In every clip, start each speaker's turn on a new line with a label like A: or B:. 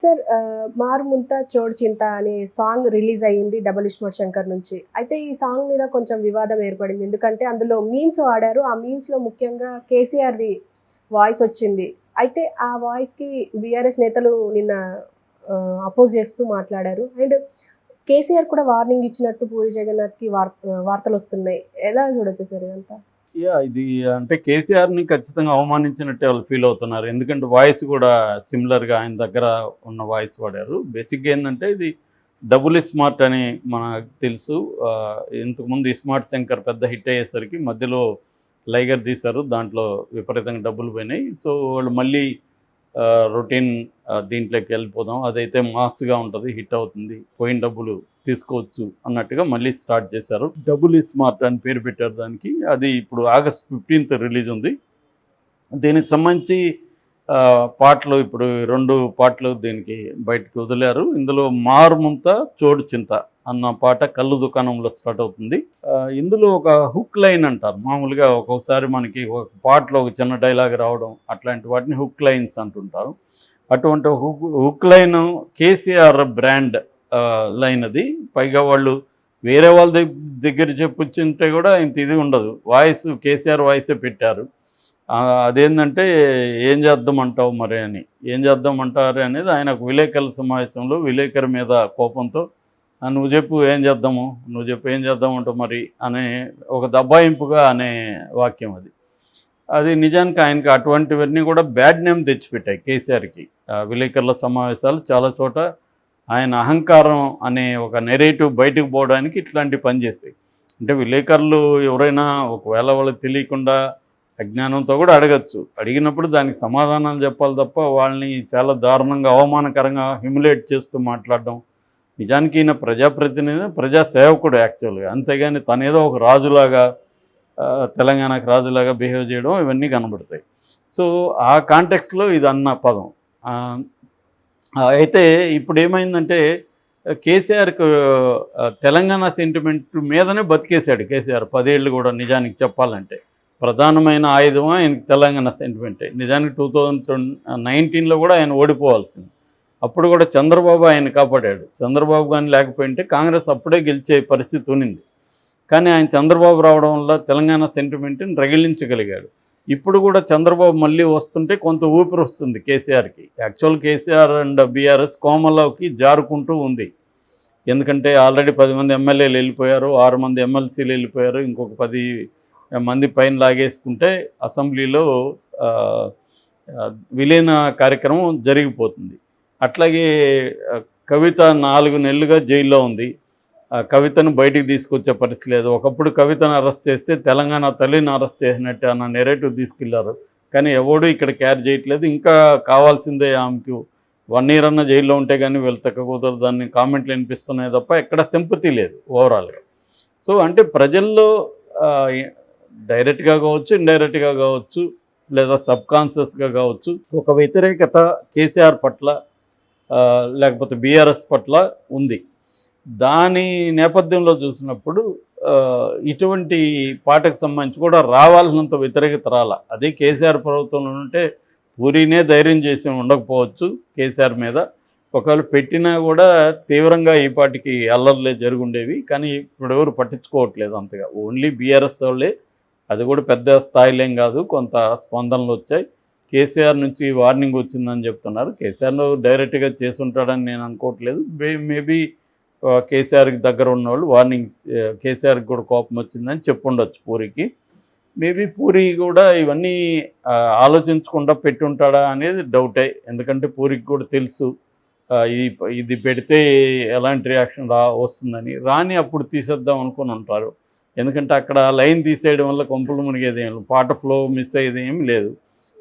A: Sir 'మారుముంత చోడు చింత' అనే song release అయ్యింది 'డబుల్ ఇస్మార్ట్ శంకర్' నుంచి. అయితే ఈ సాంగ్ మీద కొంచెం వివాదం ఏర్పడింది. ఎందుకంటే అందులో మీమ్స్ వాడారు. ఆ మీమ్స్‌లో ముఖ్యంగా కేసీఆర్‌ది వాయిస్ వచ్చింది. అయితే ఆ వాయిస్‌కి బీఆర్ఎస్ నేతలు నిన్న అపోజ్ చేస్తూ మాట్లాడారు. అండ్ కేసీఆర్ కూడా వార్నింగ్ ఇచ్చినట్టు పూరి జగన్నాథ్‌కి వార్తలొస్తున్నాయి. ఎలా చూడొచ్చు సార్ ఇదంతా?
B: ఇది అంటే కేసీఆర్‌ని ఖచ్చితంగా అవమానించినట్టే వాళ్ళు ఫీల్ అవుతున్నారు. ఎందుకంటే వాయిస్ కూడా సిమిలర్‌గా ఆయన దగ్గర ఉన్న వాయిస్ వాడారు. బేసిక్‌గా ఏందంటే ఇది డబుల్ స్మార్ట్ అని మనకు తెలుసు. ఇంతకుముందు ఇస్మార్ట్ శంకర్ పెద్ద హిట్ అయ్యేసరికి మధ్యలో లైగర్ తీశారు. దాంట్లో విపరీతంగా డబ్బులు పోయినాయి. సో వాళ్ళు మళ్ళీ రొటీన్ దీంట్లోకి వెళ్ళిపోదాం, అదైతే మాస్గా ఉంటుంది, హిట్ అవుతుంది, పోయిన డబ్బులు తీసుకోవచ్చు అన్నట్టుగా మళ్ళీ స్టార్ట్ చేశారు. డబుల్ స్మార్ట్ అని పేరు పెట్టారు దానికి. అది ఇప్పుడు ఆగస్ట్ 15th రిలీజ్ ఉంది. దీనికి సంబంధించి పాటలు ఇప్పుడు 2 పాటలు దీనికి బయటకు వదిలారు. ఇందులో 'మారుముంత చోడు చింత' అన్న పాట కళ్ళు దుకాణంలో స్టార్ట్ అవుతుంది. ఇందులో ఒక హుక్ లైన్ అంటారు. మామూలుగా ఒక్కొక్కసారి మనకి ఒక పాటలో ఒక చిన్న డైలాగ్ రావడం, అట్లాంటి వాటిని హుక్ లైన్స్ అంటుంటారు. అటువంటి hook line KCR brand line అది. పైగా వాళ్ళు వేరే వాళ్ళ దగ్గర చెప్పుచ్చుంటే కూడా ఇంత ఇది ఉండదు. వాయిస్ కేసీఆర్ వాయిసే పెట్టారు. అదేంటంటే ఏం చేద్దామంటావు మరి అని, ఏం చేద్దామంటారు అనేది ఆయన ఒక విలేకరుల సమావేశంలో విలేకరు మీద కోపంతో నువ్వు చెప్పు ఏం చేద్దాము, నువ్వు చెప్పు ఏం చేద్దామంటావు మరి అనే ఒక దబ్బాయింపుగా అనే వాక్యం అది. అది నిజానికి ఆయనకి అటువంటివన్నీ కూడా బ్యాడ్ నేమ్ తెచ్చిపెట్టాయి కేసీఆర్కి. విలేకరుల సమావేశాలు చాలా చోట ఆయన అహంకారం అనే ఒక నెరేటివ్ బయటకు పోవడానికి ఇట్లాంటి పని చేస్తాయి. అంటే విలేకరులు ఎవరైనా ఒకవేళ వాళ్ళకి తెలియకుండా అజ్ఞానంతో కూడా అడగచ్చు. అడిగినప్పుడు దానికి సమాధానాలు చెప్పాలి తప్ప వాళ్ళని చాలా దారుణంగా అవమానకరంగా హ్యూమిలేట్ చేస్తూ మాట్లాడడం. నిజానికి ఈయన ప్రజాప్రతినిధి, ప్రజాసేవకుడు యాక్చువల్గా. అంతేగాని తనేదో ఒక రాజులాగా, తెలంగాణకు రాజులాగా బిహేవ్ చేయడం ఇవన్నీ కనబడతాయి. సో ఆ కాంటెక్స్లో ఇది అన్న పదం. అయితే ఇప్పుడు ఏమైందంటే కేసీఆర్కు తెలంగాణ సెంటిమెంట్ మీదనే బతికేశాడు కేసీఆర్ 10 ఏళ్ళు కూడా. నిజానికి చెప్పాలంటే ప్రధానమైన ఆయుధం ఆయనకి తెలంగాణ సెంటిమెంటే. నిజానికి 2019లో కూడా ఆయన ఓడిపోవాల్సింది. అప్పుడు కూడా చంద్రబాబు ఆయన కాపాడాడు. చంద్రబాబు కానీ లేకపోయింటే కాంగ్రెస్ అప్పుడే గెలిచే పరిస్థితి ఉన్నింది. కానీ ఆయన చంద్రబాబు రావడం వల్ల తెలంగాణ సెంటిమెంట్ని రగిలించగలిగాడు. ఇప్పుడు కూడా చంద్రబాబు మళ్ళీ వస్తుంటే కొంత ఊపిరి వస్తుంది కేసీఆర్కి. యాక్చువల్ కేసీఆర్ అండ్ బీఆర్ఎస్ కోమలోకి జారుకుంటూ ఉంది. ఎందుకంటే ఆల్రెడీ 10 మంది ఎమ్మెల్యేలు వెళ్ళిపోయారు, 6 మంది ఎమ్మెల్సీలు వెళ్ళిపోయారు, ఇంకొక 10 మంది పైన లాగేసుకుంటే అసెంబ్లీలో విలీన కార్యక్రమం జరిగిపోతుంది. అట్లాగే కవిత 4 నెలలుగా జైల్లో ఉంది. కవితను బయటికి తీసుకొచ్చే పరిస్థితి లేదు. ఒకప్పుడు కవితను అరెస్ట్ చేస్తే తెలంగాణ తల్లిని అరెస్ట్ చేసినట్టు అన్న నెరేటివ్ తీసుకెళ్లారు. కానీ ఎవడు ఇక్కడ క్యారీ చేయట్లేదు. ఇంకా కావాల్సిందే ఆమెకు 1 year అన్న జైల్లో ఉంటే కానీ వీళ్ళు తగ్గకూడదు దాన్ని కామెంట్లు వినిపిస్తున్నాయి తప్ప ఎక్కడ సింపతి లేదు ఓవరాల్గా. సో అంటే ప్రజల్లో డైరెక్ట్గా కావచ్చు, ఇండైరెక్ట్గా కావచ్చు, లేదా సబ్కాన్షియస్గా కావచ్చు ఒక వ్యతిరేకత కేసీఆర్ పట్ల లేకపోతే బీఆర్ఎస్ పట్ల ఉంది. దాని నేపథ్యంలో చూసినప్పుడు ఇటువంటి పాటకు సంబంధించి కూడా రావాల్సినంత వ్యతిరేకత రాల. అదే కేసీఆర్ ప్రభుత్వంలో ఉంటే పూరీనే ధైర్యం చేసి ఉండకపోవచ్చు కేసీఆర్ మీద. ఒకవేళ పెట్టినా కూడా తీవ్రంగా ఈ పాటికి అల్లర్లే జరుగుండేవి. కానీ ఇప్పుడు ఎవరు పట్టించుకోవట్లేదు అంతగా. ఓన్లీ బీఆర్ఎస్ వాళ్ళే, అది కూడా పెద్ద స్థాయిలేం కాదు, కొంత స్పందనలు వచ్చాయి. కేసీఆర్ నుంచి వార్నింగ్ వచ్చిందని చెప్తున్నారు. కేసీఆర్ను డైరెక్ట్గా చేసి ఉంటాడని నేను అనుకోవట్లేదు. మేబీ కేసీఆర్కి దగ్గర ఉన్నవాళ్ళు వార్నింగ్, కేసీఆర్కి కూడా కోపం వచ్చిందని చెప్పుండొచ్చు పూరికి. మేబీ పూరి కూడా ఇవన్నీ ఆలోచించకుండా పెట్టుంటాడా అనేది డౌటే. ఎందుకంటే పూరికి కూడా తెలుసు ఇది పెడితే ఎలాంటి రియాక్షన్ వస్తుందని. రాని అప్పుడు తీసేద్దాం అనుకుని ఉంటారు. ఎందుకంటే అక్కడ లైన్ తీసేయడం వల్ల కొంపలు మునిగేది ఏం, పాట ఫ్లో మిస్ అయ్యేది ఏమి లేదు.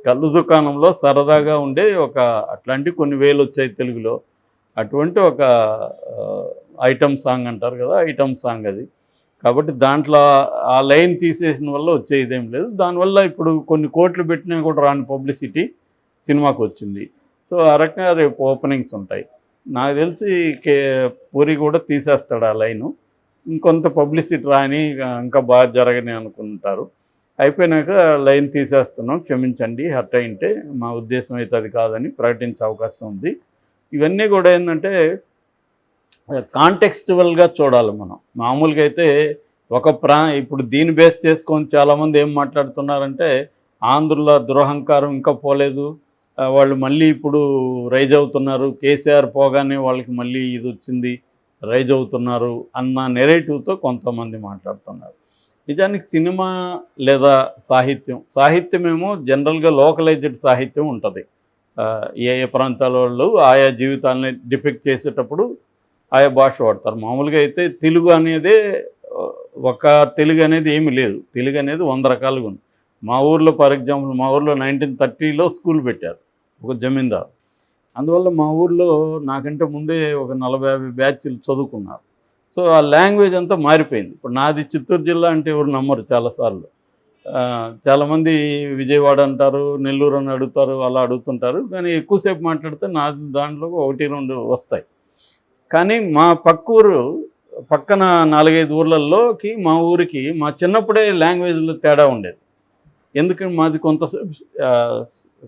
B: కళ్ళు దుకాణంలో సరదాగా ఉండే ఒక అట్లాంటి కొన్ని వేలు వచ్చాయి తెలుగులో. అటువంటి ఒక ఐటమ్ సాంగ్ అంటారు కదా, ఐటమ్ సాంగ్ అది. కాబట్టి దాంట్లో ఆ లైన్ తీసేసిన వల్ల వచ్చేదేం లేదు. దానివల్ల ఇప్పుడు కొన్ని కోట్లు పెట్టినా కూడా రాని పబ్లిసిటీ సినిమాకు వచ్చింది. సో ఆ రకంగా రేపు ఓపెనింగ్స్ ఉంటాయి. నాకు తెలిసి పూరి కూడా తీసేస్తాడు ఆ లైను. ఇంకొంత పబ్లిసిటీ రాని, ఇంకా బాగా జరగని అనుకుంటారు. అయిపోయినాక లైన్ తీసేస్తున్నాం, క్షమించండి, హర్ట్ అయింటే మా ఉద్దేశం అయితే అది కాదని ప్రకటించే అవకాశం ఉంది. ఇవన్నీ కూడా ఏంటంటే కాంటెక్స్చువల్గా చూడాలి మనం. మామూలుగా అయితే ఇప్పుడు దీన్ని బేస్ చేసుకొని చాలామంది ఏం మాట్లాడుతున్నారంటే ఆంధ్రుల దురహంకారం ఇంకా పోలేదు, వాళ్ళు మళ్ళీ ఇప్పుడు రైజ్ అవుతున్నారు, కేసీఆర్ పోగానే వాళ్ళకి మళ్ళీ ఇది వచ్చింది, రైజ్ అవుతున్నారు అన్న నెరేటివ్తో కొంతమంది మాట్లాడుతున్నారు. నిజానికి సినిమా లేదా సాహిత్యమేమో జనరల్గా లోకలైజ్డ్ సాహిత్యం ఉంటుంది. ఏ ఏ ప్రాంతాల వాళ్ళు ఆయా జీవితాలని డిపిక్ట్ చేసేటప్పుడు ఆయా భాష వాడతారు. మామూలుగా అయితే తెలుగు అనేదే ఒక తెలుగు అనేది ఏమీ లేదు. తెలుగు అనేది 100 రకాలుగా ఉంది. మా ఊర్లో ఫర్ ఎగ్జాంపుల్ మా ఊర్లో 1930లో స్కూల్ పెట్టారు ఒక జమీందారు. అందువల్ల మా ఊర్లో నాకంటే ముందే ఒక 40-50 బ్యాచ్లు చదువుకున్నారు. సో ఆ లాంగ్వేజ్ అంతా మారిపోయింది. ఇప్పుడు నాది చిత్తూరు జిల్లా అంటే ఎవరు నమ్మరు చాలాసార్లు. చాలామంది విజయవాడ అంటారు, నెల్లూరు అని అడుగుతారు, అలా అడుగుతుంటారు. కానీ ఎక్కువసేపు మాట్లాడితే నా దాంట్లో 1-2 వస్తాయి. కానీ మా పక్కన 4-5 ఊర్లలోకి మా ఊరికి మా చిన్నప్పుడే లాంగ్వేజ్లో తేడా ఉండేది. ఎందుకంటే మాది కొంత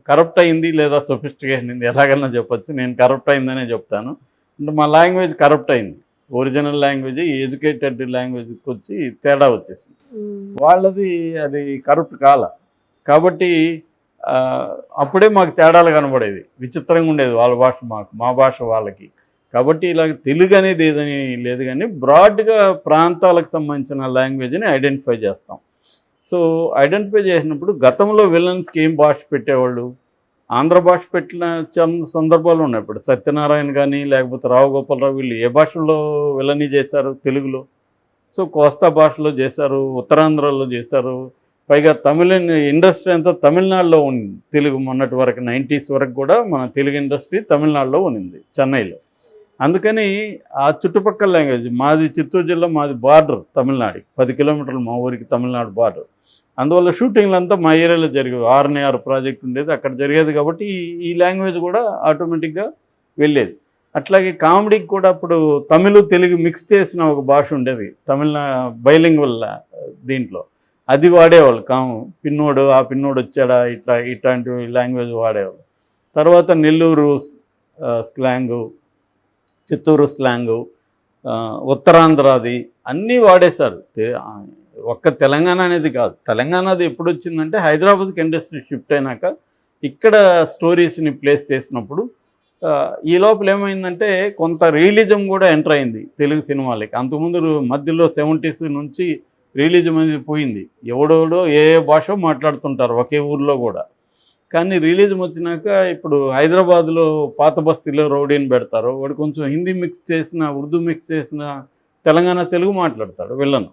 B: కరప్ట్ అయింది లేదా సొఫిస్టికేషన్ అయింది, ఎలాగన్నా చెప్పచ్చు. నేను కరప్ట్ అయిందనే చెప్తాను. అంటే మా లాంగ్వేజ్ కరప్ట్ అయింది. ఒరిజినల్ లాంగ్వేజ్ ఎడ్యుకేటెడ్ లాంగ్వేజ్కి వచ్చి తేడా వచ్చేసింది. వాళ్ళది అది కరప్ట్ కాబట్టి అప్పుడే మాకు తేడాలు కనబడేవి, విచిత్రంగా ఉండేది వాళ్ళ భాష మాకు, మా భాష వాళ్ళకి. కాబట్టి ఇలాగ తెలుగు అనేది ఏదని లేదు, కానీ బ్రాడ్గా ప్రాంతాలకు సంబంధించిన లాంగ్వేజ్ని ఐడెంటిఫై చేస్తాం. సో ఐడెంటిఫై చేసినప్పుడు గతంలో విలన్స్కి ఏం భాష పెట్టేవాళ్ళు, ఆంధ్ర భాష పెట్టిన సందర్భాలు ఉన్నాయి. ఇప్పుడు సత్యనారాయణ కానీ లేకపోతే రావు గోపాలరావు వీళ్ళు ఏ భాషలో విలనీ చేశారు తెలుగులో? సో కోస్తా భాషలో చేశారు, ఉత్తరాంధ్రలో చేశారు. పైగా తమిళ ఇండస్ట్రీ అంతా తమిళనాడులో ఉంది. తెలుగు మొన్నటి వరకు 90s వరకు కూడా మన తెలుగు ఇండస్ట్రీ తమిళనాడులో ఉంది, చెన్నైలో. అందుకని ఆ చుట్టుపక్కల లాంగ్వేజ్ మాది చిత్తూరు జిల్లా, మాది బార్డర్ తమిళనాడు, 10 కిలోమీటర్లు మా ఊరికి తమిళనాడు బార్డర్. అందువల్ల షూటింగ్లు అంతా మా ఏరియాలో జరిగేవి. 6 ప్రాజెక్ట్ ఉండేది, అక్కడ జరిగేది. కాబట్టి ఈ లాంగ్వేజ్ కూడా ఆటోమేటిక్గా వెళ్ళేది. అట్లాగే కామెడీకి కూడా అప్పుడు తమిళ తెలుగు మిక్స్ చేసిన ఒక భాష ఉండేది, బైలింగ్వల్ దీంట్లో. అది వాడేవాళ్ళు. పిన్నోడు ఆ పిన్నోడు వచ్చాడా, ఇట్లాంటి లాంగ్వేజ్ వాడేవాళ్ళు. తర్వాత నెల్లూరు స్లాంగు, చిత్తూరు స్లాంగు, ఉత్తరాంధ్రది అన్నీ వాడేశారు. ఒక్క తెలంగాణ అనేది కాదు. తెలంగాణది ఎప్పుడు వచ్చిందంటే హైదరాబాద్కి ఇండస్ట్రీ షిఫ్ట్ అయినాక ఇక్కడ స్టోరీస్ని ప్లేస్ చేసినప్పుడు ఈ లోపల ఏమైందంటే కొంత రియలిజం కూడా ఎంటర్ అయింది తెలుగు సినిమాలకి. అంతకుముందు మధ్యలో 70s నుంచి రియలిజం అనేది పోయింది. ఎవడోడో ఏ భాష మాట్లాడుతుంటారు ఒకే ఊర్లో కూడా. కానీ రియలిజం వచ్చినాక ఇప్పుడు హైదరాబాద్లో పాత బస్తీలో రౌడీని పెడతారు, వాడు కొంచెం హిందీ మిక్స్ చేసిన, ఉర్దూ మిక్స్ చేసిన తెలంగాణ తెలుగు మాట్లాడతాడు విలను.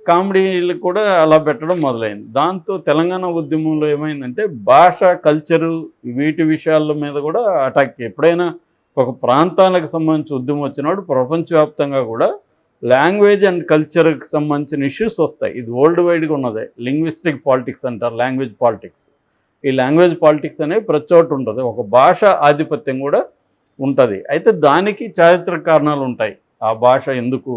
B: కామెడీలు కూడా అలా పెట్టడం మొదలైంది. దాంతో తెలంగాణ ఉద్యమంలో ఏమైందంటే భాష, కల్చరు వీటి విషయాల మీద కూడా అటాక్. ఎప్పుడైనా ఒక ప్రాంతాలకు సంబంధించి ఉద్యమం వచ్చినప్పుడు ప్రపంచవ్యాప్తంగా కూడా లాంగ్వేజ్ అండ్ కల్చర్కి సంబంధించిన ఇష్యూస్ వస్తాయి. ఇది వరల్డ్ వైడ్గా ఉన్నదే. లింగ్విస్టిక్ పాలిటిక్స్ అంటారు, లాంగ్వేజ్ పాలిటిక్స్. ఈ లాంగ్వేజ్ పాలిటిక్స్ అనేవి ప్రతి చోట ఉంటుంది. ఒక భాష ఆధిపత్యం కూడా ఉంటుంది. అయితే దానికి చారిత్రక కారణాలు ఉంటాయి. ఆ భాష ఎందుకు,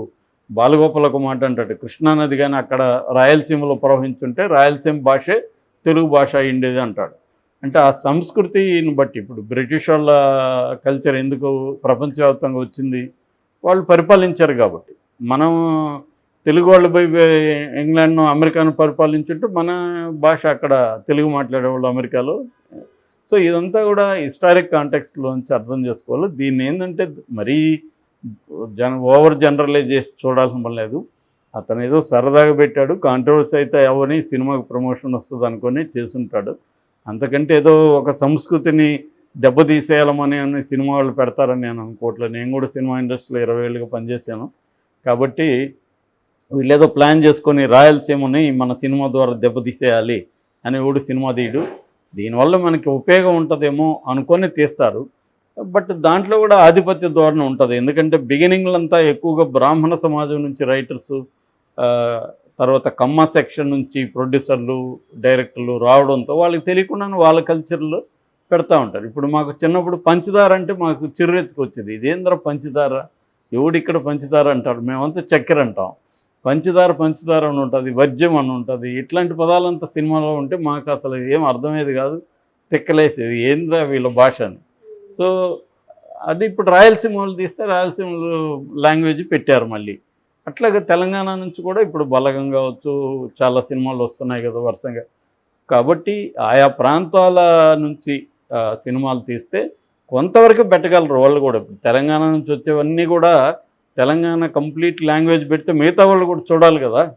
B: బాలగోపాల్ ఒక మాట అంటాడు, కృష్ణానది కానీ అక్కడ రాయలసీమలో ప్రవహించుంటే రాయలసీమ భాషే తెలుగు భాష అయ్యిండేది అంటాడు. అంటే ఆ సంస్కృతిని బట్టి ఇప్పుడు బ్రిటిష్ వాళ్ళ కల్చర్ ఎందుకు ప్రపంచవ్యాప్తంగా వచ్చింది, వాళ్ళు పరిపాలించారు కాబట్టి. మనం తెలుగు వాళ్ళు పోయి ఇంగ్లాండ్ను, అమెరికాను పరిపాలించుంటే మన భాష అక్కడ తెలుగు మాట్లాడేవాళ్ళు అమెరికాలో. సో ఇదంతా కూడా హిస్టారిక్ కాంటెక్స్ట్లోంచి అర్థం చేసుకోవాలి. దీన్ని ఏంటంటే మరీ ఓవర్ జనరలైజ్ చేసి చూడాల్సిన లేదు. అతను ఏదో సరదాగా పెట్టాడు, కాంట్రవర్సీ అయితే అవని సినిమాకి ప్రమోషన్ వస్తుంది అనుకొని చేసుంటాడు. అంతకంటే ఏదో ఒక సంస్కృతిని దెబ్బతీసేయాలమని సినిమా వాళ్ళు పెడతారని నేను అనుకోవట్లేదు. నేను కూడా సినిమా ఇండస్ట్రీలో 20 ఏళ్ళుగా పనిచేశాను. కాబట్టి వీళ్ళేదో ప్లాన్ చేసుకొని రాయలసీమని మన సినిమా ద్వారా దెబ్బతీసేయాలి అని కూడా సినిమా తీయడు. దీనివల్ల మనకి ఉపయోగం ఉంటుందేమో అనుకొని తీస్తారు. బట్ దాంట్లో కూడా ఆధిపత్య ధోరణి ఉంటుంది. ఎందుకంటే బిగినింగ్లంతా ఎక్కువగా బ్రాహ్మణ సమాజం నుంచి రైటర్సు, తర్వాత కమ్మ సెక్షన్ నుంచి ప్రొడ్యూసర్లు, డైరెక్టర్లు రావడంతో వాళ్ళకి తెలియకుండానే వాళ్ళ కల్చర్లో పెడతా ఉంటారు. ఇప్పుడు మాకు చిన్నప్పుడు పంచదార అంటే మాకు చిర్రెత్తుకు వచ్చేది, ఇదేంద్ర పంచదార, ఎవడిక్కడ పంచదార అంటాడు, మేమంతా చక్కెర అంటాం. పంచదార అని ఉంటుంది, వర్జ్యం అని ఉంటుంది. ఇట్లాంటి పదాలంతా సినిమాలో ఉంటే మాకు అసలు ఏం అర్థమయ్యేది కాదు, తిక్కలేసేది, ఏంద్రా వీళ్ళ భాష అని. సో అది ఇప్పుడు రాయలసీమ వాళ్ళు తీస్తే రాయలసీమ లాంగ్వేజ్ పెట్టారు మళ్ళీ. అట్లాగే తెలంగాణ నుంచి కూడా ఇప్పుడు బలగం కావచ్చు, చాలా సినిమాలు వస్తున్నాయి కదా వరుసగా. కాబట్టి ఆయా ప్రాంతాల నుంచి సినిమాలు తీస్తే కొంతవరకు పెట్టగలరు వాళ్ళు కూడా. ఇప్పుడు తెలంగాణ నుంచి వచ్చేవన్నీ కూడా తెలంగాణ కంప్లీట్ లాంగ్వేజ్ పెడితే మిగతా వాళ్ళు కూడా చూడాలి కదా.